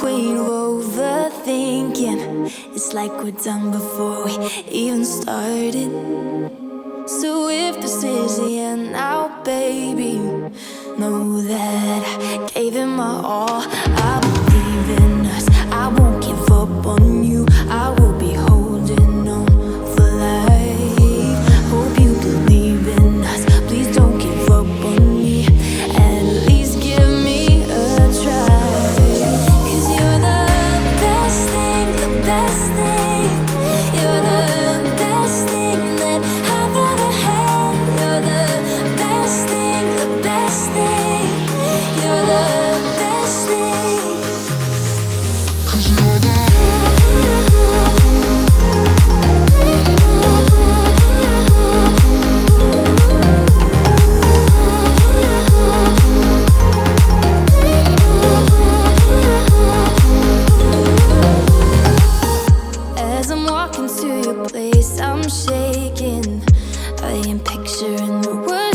queen of overthinking. It's like we're done before we even started. So if this is the end now, baby, know that I gave it my all. I believe in us, I won't give up on you. I will be holding on for life. Hope you believe in us, please don't give up on me. At least give me a try. 'Cause you're the best thing, the best thing. You're the best thing that I've ever had. You're the best thing, the best thing. You're the best thing. 'Cause you're the As I'm walking to your place, I'm shaking. I am picturing the words